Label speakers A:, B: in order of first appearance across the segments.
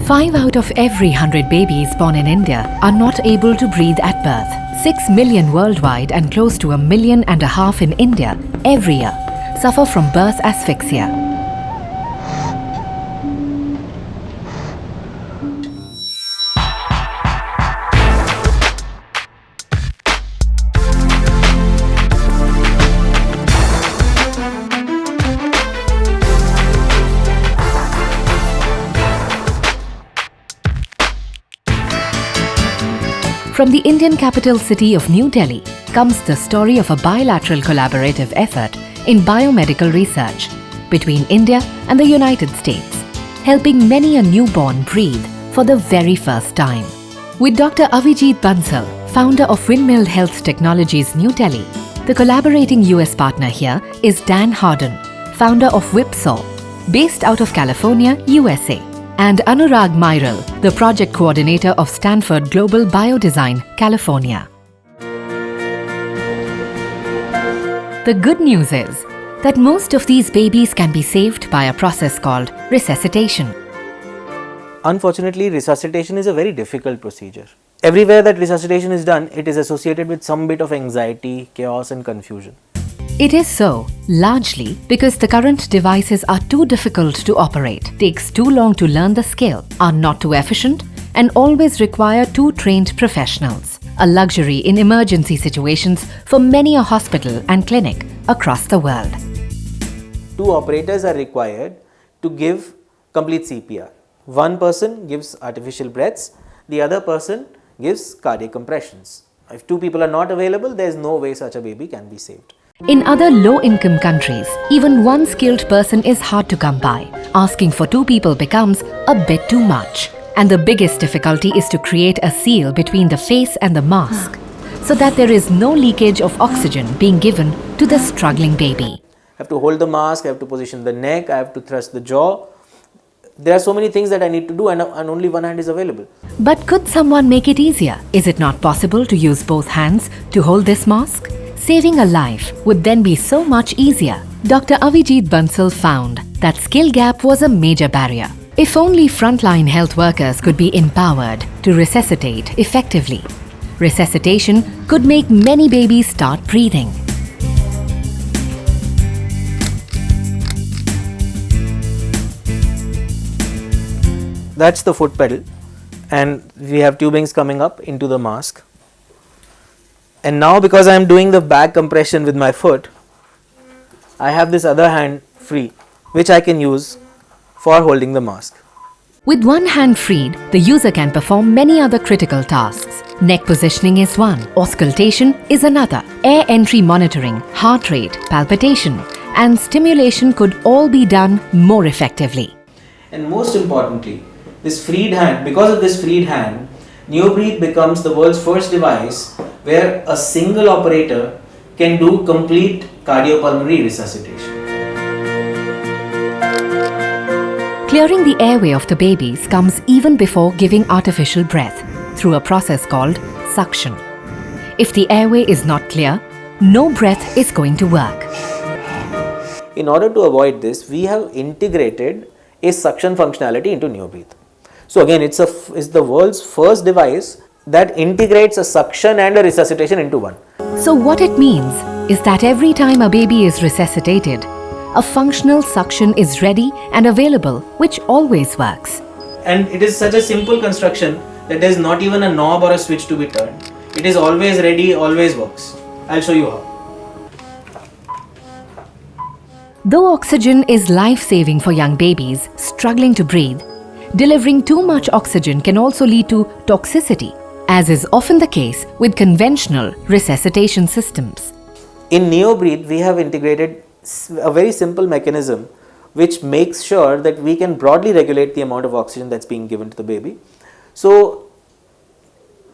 A: 5 out of every 100 babies born in India are not able to breathe at birth. 6 million worldwide and close to 1.5 million in India every year suffer from birth asphyxia. From the Indian capital city of New Delhi comes the story of a bilateral collaborative effort in biomedical research between India and the United States, helping many a newborn breathe for the very first time. With Dr. Avijit Bansal, founder of Windmill Health Technologies, New Delhi, the collaborating US partner here is Dan Harden, founder of Whipsaw, based out of California, USA. And Anurag Mairal, the project coordinator of Stanford Global Biodesign, California. The good news is that most of these babies can be saved by a process called resuscitation.
B: Unfortunately, resuscitation is a very difficult procedure. Everywhere that resuscitation is done, it is associated with some bit of anxiety, chaos and confusion.
A: It is so, largely because the current devices are too difficult to operate, takes too long to learn the skill, are not too efficient, and always require two trained professionals. A luxury in emergency situations for many a hospital and clinic across the world.
B: 2 operators are required to give complete CPR. One person gives artificial breaths, the other person gives cardiac compressions. If 2 people are not available, there is no way such a baby can be saved.
A: In other low-income countries, even one skilled person is hard to come by. Asking for 2 people becomes a bit too much. And the biggest difficulty is to create a seal between the face and the mask, so that there is no leakage of oxygen being given to the struggling baby.
B: I have to hold the mask, I have to position the neck, I have to thrust the jaw. There are so many things that I need to do and only one hand is available.
A: But could someone make it easier? Is it not possible to use both hands to hold this mask? Saving a life would then be so much easier. Dr. Avijit Bansal found that skill gap was a major barrier. If only frontline health workers could be empowered to resuscitate effectively, resuscitation could make many babies start breathing.
B: That's the foot pedal, and we have tubings coming up into the mask. And now, because I am doing the back compression with my foot, I have this other hand free, which I can use for holding the mask.
A: With one hand freed, the user can perform many other critical tasks. Neck positioning is one, auscultation is another, air entry monitoring, heart rate, palpitation, and stimulation could all be done more effectively.
B: And most importantly, this freed hand, because of this freed hand, Neobreathe becomes the world's first device where a single operator can do complete cardiopulmonary resuscitation.
A: Clearing the airway of the babies comes even before giving artificial breath through a process called suction. If the airway is not clear, no breath is going to work.
B: In order to avoid this, we have integrated a suction functionality into Neobreathe. So again, it's the world's first device that integrates a suction and a resuscitation into one.
A: So what it means is that every time a baby is resuscitated, a functional suction is ready and available, which always works.
B: And it is such a simple construction that there is not even a knob or a switch to be turned. It is always ready, always works. I'll show you how.
A: Though oxygen is life-saving for young babies struggling to breathe, delivering too much oxygen can also lead to toxicity, as is often the case with conventional resuscitation systems.
B: In Neobreathe, we have integrated a very simple mechanism which makes sure that we can broadly regulate the amount of oxygen that's being given to the baby. So,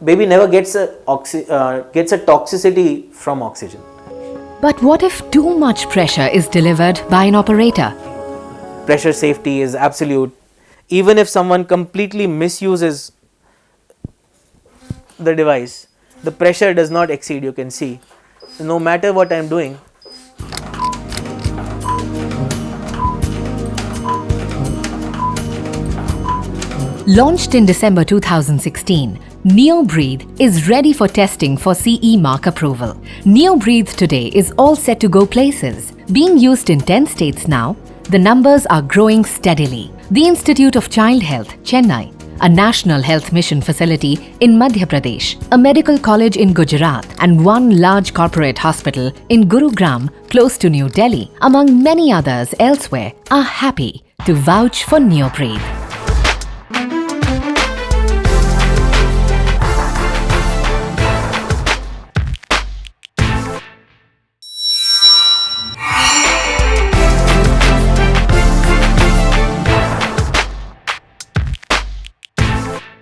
B: baby never gets a toxicity from oxygen.
A: But what if too much pressure is delivered by an operator?
B: Pressure safety is absolute. Even if someone completely misuses the device, the pressure does not exceed, you can see. No matter what I am doing,
A: Launched in December 2016, Neobreathe is ready for testing for CE mark approval. Neobreathe today is all set to go places. Being used in 10 states now, the numbers are growing steadily. The Institute of Child Health, Chennai, a national health mission facility in Madhya Pradesh, a medical college in Gujarat, and one large corporate hospital in Gurugram, close to New Delhi, among many others elsewhere, are happy to vouch for Neobreathe.